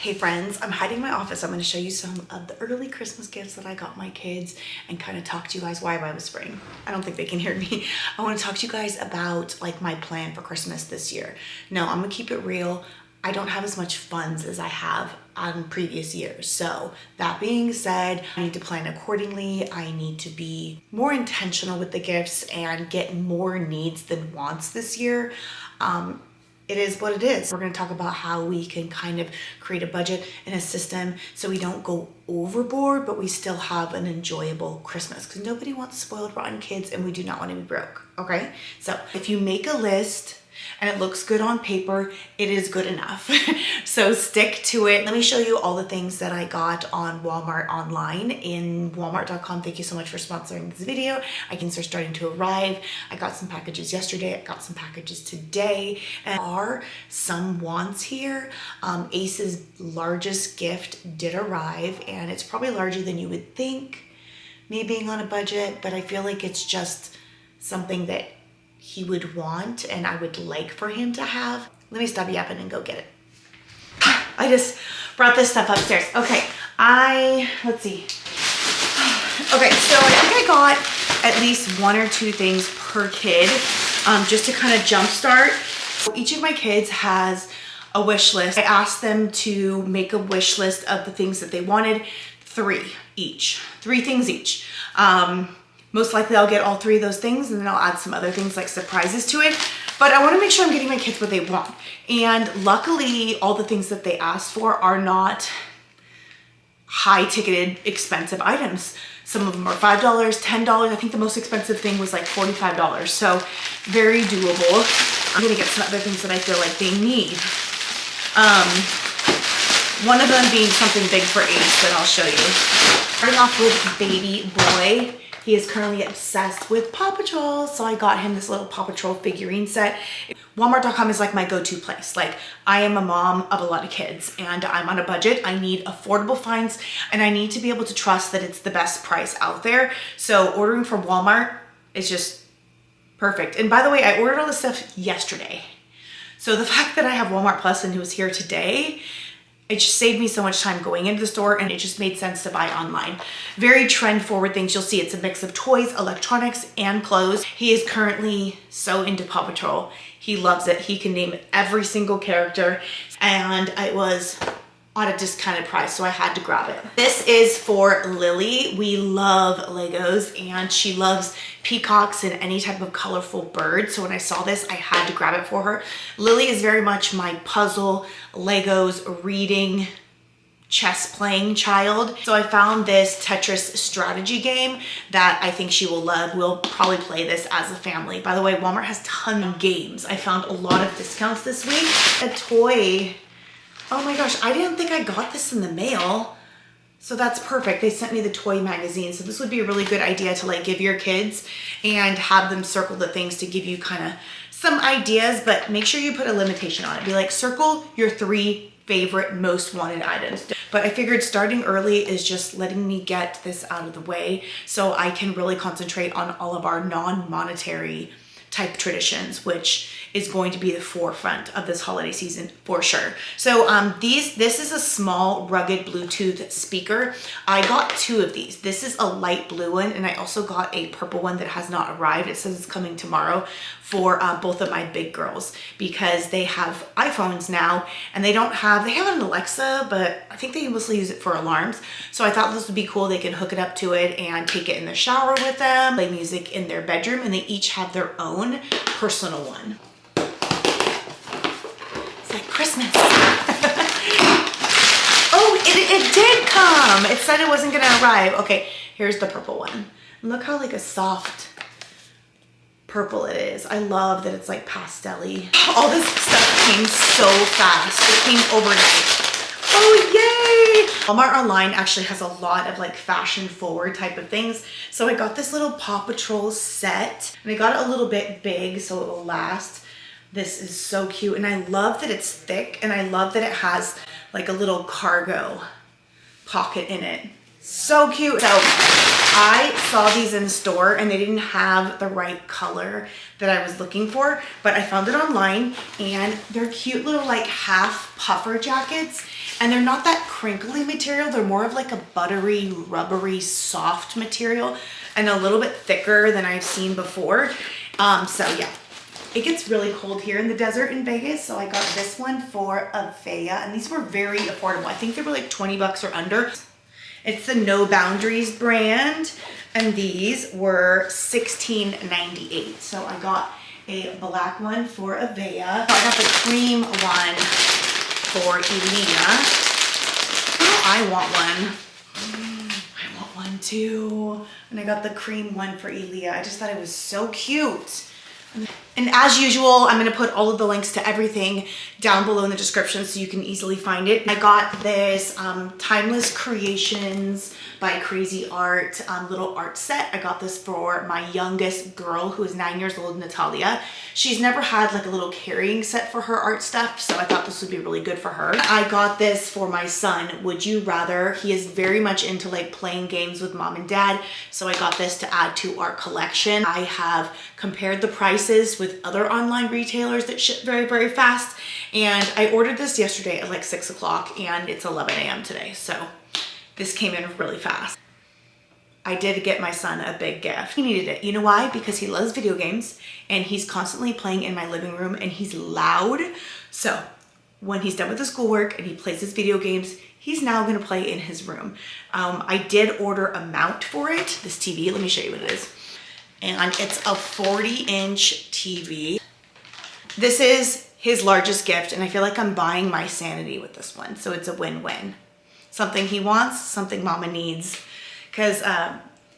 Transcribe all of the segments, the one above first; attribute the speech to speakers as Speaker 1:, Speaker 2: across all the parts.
Speaker 1: Hey friends, I'm hiding in my office. I'm going to show you some of the early Christmas gifts that I got my kids and kind of talk to you guys why I was spring. I don't think they can hear me. I want to talk to you guys about like my plan for Christmas this year. No, I'm going to keep it real. I don't have as much funds as I have on previous years. So that being said, I need to plan accordingly. I need to be more intentional with the gifts and get more needs than wants this year. It is what it is. We're going to talk about how we can kind of create a budget and a system so we don't go overboard, but we still have an enjoyable Christmas, because nobody wants spoiled, rotten kids, and we do not want to be broke. Okay, so if you make a list and it looks good on paper, it is good enough. So stick to it. Let me show you all the things that I got on Walmart online in walmart.com. Thank you so much for sponsoring this video. I can start starting to arrive. I got some packages yesterday. I got some packages today. And there are some wants here. Ace's largest gift did arrive, and it's probably larger than you would think, me being on a budget, but I feel like it's just something that he would want and I would like for him to have. Let me stop yapping and go get it. I just brought this stuff upstairs. Okay, let's see. Okay, so I think I got at least one or two things per kid, just to kind of jumpstart. So each of my kids has a wish list. I asked them to make a wish list of the things that they wanted, three things each. Most likely I'll get all three of those things, and then I'll add some other things like surprises to it. But I want to make sure I'm getting my kids what they want. And luckily, all the things that they asked for are not high-ticketed, expensive items. Some of them are $5, $10. I think the most expensive thing was like $45. So very doable. I'm gonna get some other things that I feel like they need. One of them being something big for Ace that I'll show you. Starting off with baby boy. He is currently obsessed with Paw Patrol, so I got him this little Paw Patrol figurine set. Walmart.com is like my go-to place. Like, I am a mom of a lot of kids and I'm on a budget. I need affordable finds and I need to be able to trust that it's the best price out there. So ordering from Walmart is just perfect. And by the way, I ordered all this stuff yesterday. So the fact that I have Walmart Plus and he was here today, it just saved me so much time going into the store, and it just made sense to buy online. Very trend forward things. You'll see it's a mix of toys, electronics, and clothes. He is currently so into Paw Patrol. He loves it. He can name every single character, and it was on a discounted price, so I had to grab it. This is for Lily. We love Legos, and she loves peacocks and any type of colorful bird. So when I saw this, I had to grab it for her. Lily is very much my puzzle, Legos, reading, chess playing child. So I found this Tetris strategy game that I think she will love. We'll probably play this as a family. By the way, Walmart has tons of games. I found a lot of discounts this week. A toy. Oh my gosh, I didn't think I got this in the mail. So that's perfect. They sent me the toy magazine. So this would be a really good idea to like give your kids and have them circle the things to give you kind of some ideas, but make sure you put a limitation on it. Be like, circle your 3 favorite most wanted items. But I figured starting early is just letting me get this out of the way so I can really concentrate on all of our non-monetary type traditions, which is going to be the forefront of this holiday season for sure. So this is a small rugged Bluetooth speaker. I got 2 of these. This is a light blue one, and I also got a purple one that has not arrived. It says it's coming tomorrow for both of my big girls, because they have iPhones now and they have an Alexa, but I think they mostly use it for alarms. So I thought this would be cool. They can hook it up to it and take it in the shower with them, play music in their bedroom, and they each have their own personal one. It's like Christmas. Oh, it did come. It said it wasn't gonna arrive. Okay, here's the purple one. Look how like a soft purple it is. I love that it's like pastel-y. All this stuff came so fast. It came overnight. Oh, yay! Walmart online actually has a lot of like fashion forward type of things. So I got this little Paw Patrol set, and I got it a little bit big so it will last. This is so cute, and I love that it's thick, and I love that it has like a little cargo pocket in it. So cute. So I saw these in store and they didn't have the right color that I was looking for, but I found it online, and they're cute little like half puffer jackets, And they're not that crinkly material. They're more of like a buttery, rubbery, soft material and a little bit thicker than I've seen before. So yeah, it gets really cold here in the desert in Vegas. So I got this one for Avaya, and these were very affordable. I think they were like 20 bucks or under. It's the No Boundaries brand, and these were $16.98. So I got a black one for Avaya. I got the cream one for Elia. Oh, I want one. I want one too. And I got the cream one for Elia. I just thought it was so cute. And as usual, I'm going to put all of the links to everything down below in the description so you can easily find it. I got this Timeless Creations by Crazy Art little art set. I got this for my youngest girl, who is 9 years old, Natalia. She's never had like a little carrying set for her art stuff, so I thought this would be really good for her. I got this for my son, Would You Rather. He is very much into like playing games with mom and dad, so I got this to add to our collection. I have compared the prices with other online retailers that ship very, very fast, and I ordered this yesterday at like 6 o'clock and it's 11 a.m. today, so this came in really fast. I did get my son a big gift. He needed it. You know why? Because he loves video games and he's constantly playing in my living room and he's loud. So when he's done with his schoolwork and he plays his video games, he's now gonna play in his room. I did order a mount for it, this TV. Let me show you what it is. And it's a 40-inch TV. This is his largest gift, and I feel like I'm buying my sanity with this one. So it's a win-win. Something he wants, something mama needs, because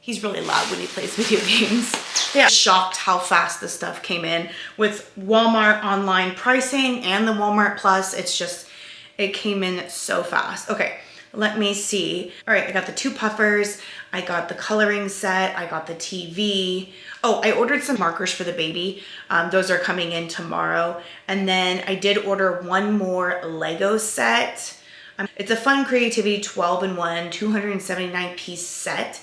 Speaker 1: he's really loud when he plays video games. Yeah, shocked how fast this stuff came in with Walmart online pricing and the Walmart Plus. It's just, it came in so fast. Okay, let me see. All right, I got the 2 puffers. I got the coloring set. I got the TV. Oh, I ordered some markers for the baby. Those are coming in tomorrow. And then I did order one more Lego set. It's a Fun Creativity 12-in-1, 279 piece set.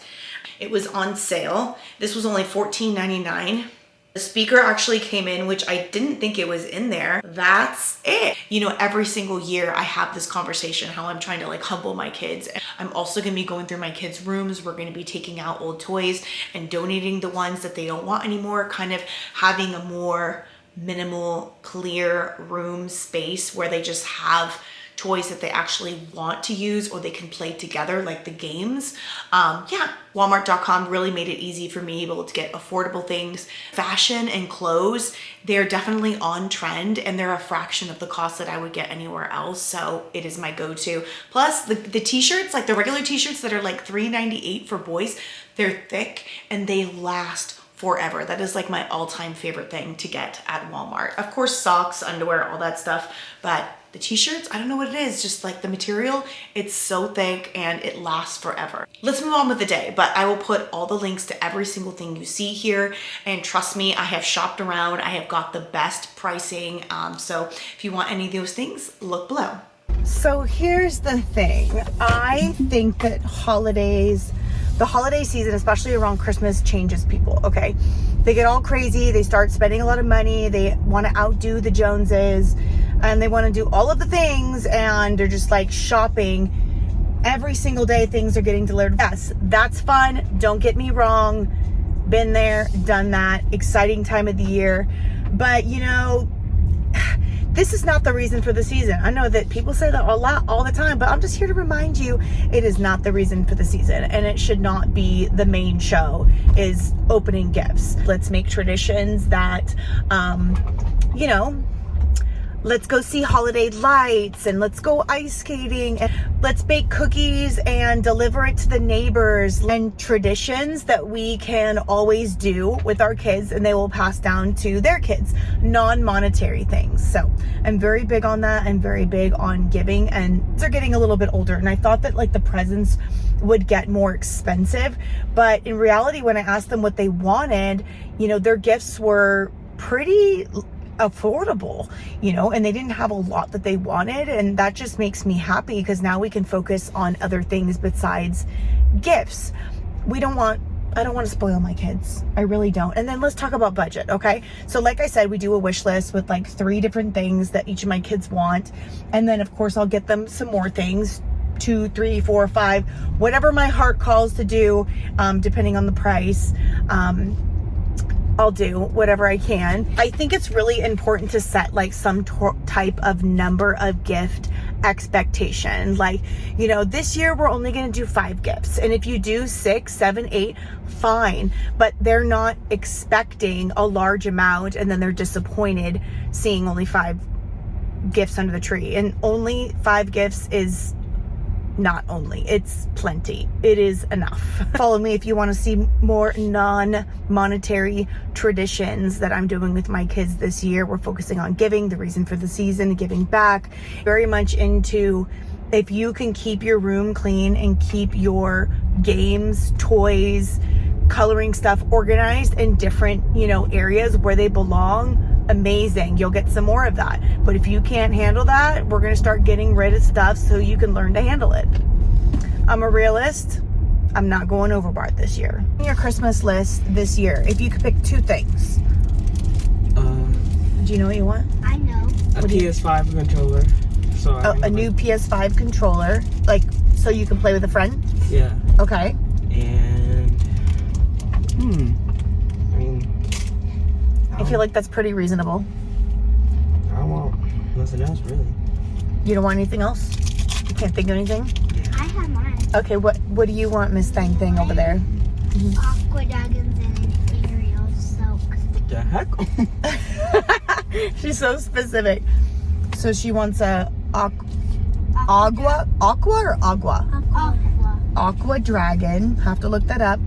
Speaker 1: It was on sale. This was only $14.99. The speaker actually came in, which I didn't think it was in there. That's it. You know, every single year I have this conversation how I'm trying to like humble my kids. I'm also gonna be going through my kids' rooms. We're gonna be taking out old toys and donating the ones that they don't want anymore, kind of having a more minimal, clear room space where they just have toys that they actually want to use or they can play together, like the games. Yeah, Walmart.com really made it easy for me able to get affordable things. Fashion and clothes, they're definitely on trend and they're a fraction of the cost that I would get anywhere else. So it is my go-to. Plus the t-shirts, like the regular t-shirts that are like $3.98 for boys, they're thick and they last forever. That is like my all-time favorite thing to get at Walmart. Of course, socks, underwear, all that stuff, but the t-shirts, I don't know what it is, just like the material, it's so thick and it lasts forever. Let's move on with the day, but I will put all the links to every single thing you see here. And trust me, I have shopped around. I have got the best pricing. So if you want any of those things, look below. So here's the thing. I think that the holiday season, especially around Christmas, changes people, okay? They get all crazy. They start spending a lot of money. They want to outdo the Joneses and they want to do all of the things and they're just like shopping. Every single day things are getting delivered. Yes, that's fun. Don't get me wrong. Been there, done that. Exciting time of the year. But you know, this is not the reason for the season. I know that people say that a lot all the time, but I'm just here to remind you it is not the reason for the season and it should not be the main show is opening gifts. Let's make traditions that, you know, let's go see holiday lights and let's go ice skating and let's bake cookies and deliver it to the neighbors, and traditions that we can always do with our kids and they will pass down to their kids, non-monetary things. So I'm very big on that. I'm very big on giving, and they're getting a little bit older and I thought that like the presents would get more expensive, but in reality when I asked them what they wanted, you know, their gifts were pretty affordable, you know, and they didn't have a lot that they wanted, and that just makes me happy because now we can focus on other things besides gifts. We don't want I don't want to spoil my kids. I really don't. And then let's talk about budget, okay? So like I said, we do a wish list with like 3 different things that each of my kids want. And then of course I'll get them some more things, 2, 3, 4, 5, whatever my heart calls to do, depending on the price. I'll do whatever I can. I think it's really important to set like some type of number of gift expectation. Like, you know, this year we're only going to do 5 gifts. And if you do 6, 7, 8, fine. But they're not expecting a large amount and then they're disappointed seeing only 5 gifts under the tree. And only 5 gifts is not only, it's plenty. It is enough. Follow me if you want to see more non-monetary traditions that I'm doing with my kids this year. We're focusing on giving, the reason for the season, giving back. Very much into, if you can keep your room clean and keep your games, toys, coloring stuff organized in different, you know, areas where they belong, amazing. You'll get some more of that. But if you can't handle that, we're going to start getting rid of stuff so you can learn to handle it. I'm a realist. I'm not going overboard this year. Your Christmas list this year, if you could pick 2 things. Do you know what you want?
Speaker 2: I know.
Speaker 3: A PS5 controller. So
Speaker 1: a new PS5 controller, like so you can play with a friend?
Speaker 3: Yeah.
Speaker 1: Okay.
Speaker 3: And
Speaker 1: I feel like that's pretty reasonable.
Speaker 3: I don't want nothing else, really.
Speaker 1: You don't want anything else? You can't think of anything?
Speaker 2: I have mine.
Speaker 1: Okay, what do you want, Miss Thing over there?
Speaker 2: Aqua dragons and Ariel silk.
Speaker 3: What the heck?
Speaker 1: She's so specific. So she wants a aqua or agua? Aqua dragon. Have to look that up.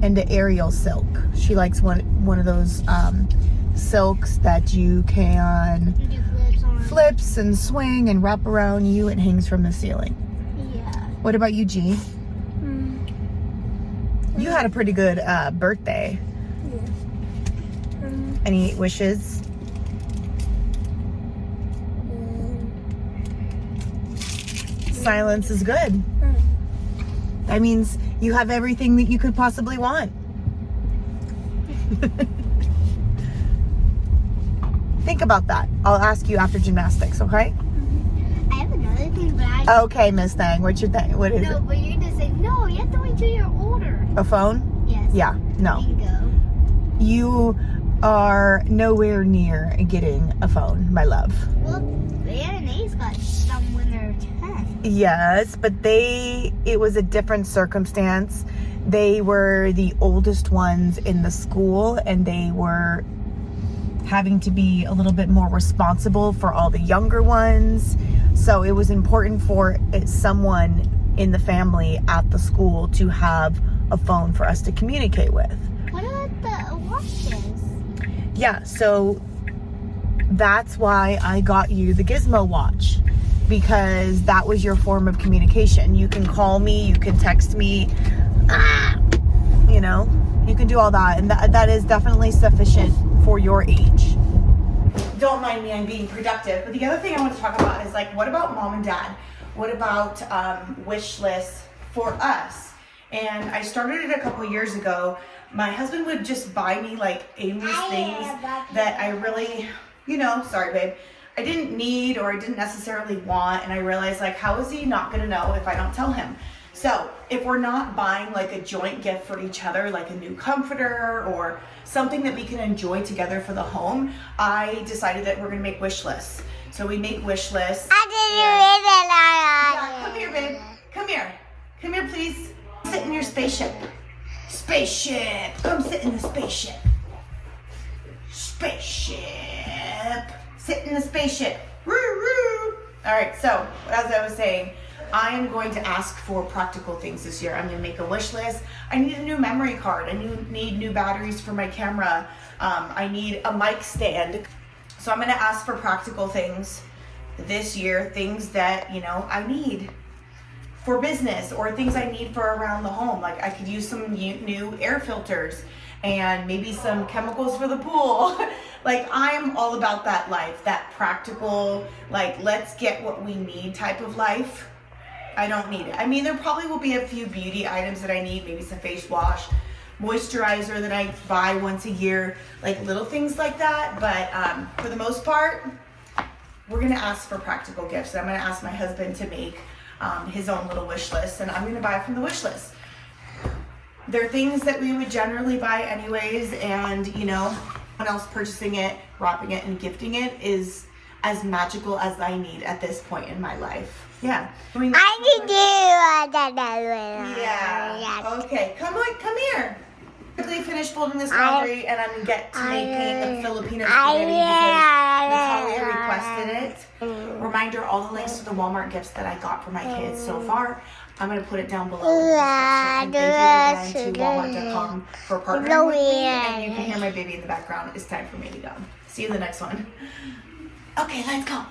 Speaker 1: And the Ariel silk. She likes one of those silks that you can flips and swing and wrap around you. It hangs from the ceiling.
Speaker 2: Yeah.
Speaker 1: What about you, G? You had a pretty good birthday.
Speaker 2: Yeah.
Speaker 1: Any wishes? Silence is good. That means you have everything that you could possibly want. Think about that. I'll ask you after gymnastics, okay?
Speaker 2: I have another thing, but
Speaker 1: Okay, Miss Thang. What's your thing? What is
Speaker 2: no,
Speaker 1: it?
Speaker 2: but you're just saying, no, you have to wait till you're older.
Speaker 1: A phone?
Speaker 2: Yes.
Speaker 1: Yeah. No.
Speaker 2: Bingo.
Speaker 1: You are nowhere near getting a phone, my love.
Speaker 2: Well, the NNA's got some when they're 10.
Speaker 1: Yes, but it was a different circumstance. They were the oldest ones in the school and they were having to be a little bit more responsible for all the younger ones. So it was important for someone in the family at the school to have a phone for us to communicate with.
Speaker 2: What about the watches?
Speaker 1: Yeah, so that's why I got you the Gizmo watch, because that was your form of communication. You can call me, you can text me, you know, you can do all that, and that is definitely sufficient for your age. Don't mind me, I'm being productive. But the other thing I want to talk about is like, what about mom and dad? What about wish lists for us? And I started it a couple years ago. My husband would just buy me like aimless things that I really, you know, sorry babe, I didn't need or I didn't necessarily want. And I realized, like, how is he not gonna know if I don't tell him? So if we're not buying like a joint gift for each other, like a new comforter or something that we can enjoy together for the home, I decided that we're gonna make wish lists. So we make wish lists. Yeah, come here, babe. Come here. Come here, please. Sit in your spaceship. Spaceship. Come sit in the spaceship. Spaceship. Sit in the spaceship. Woo, woo. All right, so as I was saying, I am going to ask for practical things this year. I'm going to make a wish list. I need a new memory card. I need new batteries for my camera. I need a mic stand. So I'm going to ask for practical things this year, things that, you know, I need for business or things I need for around the home. Like I could use some new air filters and maybe some chemicals for the pool. Like I'm all about that life, that practical, like let's get what we need type of life. I don't need it. I mean, there probably will be a few beauty items that I need, maybe some face wash, moisturizer that I buy once a year, like little things like that. But for the most part, we're gonna ask for practical gifts. I'm gonna ask my husband to make his own little wish list, and I'm gonna buy from the wish list. They're things that we would generally buy anyways, and you know, someone else purchasing it, wrapping it, and gifting it is as magical as I need at this point in my life. Yeah.
Speaker 2: I can do that.
Speaker 1: Yeah. Okay. Come here. Quickly finish folding this laundry, and I'm gonna get to making the Filipino spaghetti because Natalia requested it. Reminder: all the links to the Walmart gifts that I got for my kids so far, I'm gonna put it down below. And thank you again to Walmart.com for partnering with me. And you can hear my baby in the background. It's time for me to go. See you in the next one. Okay, let's go.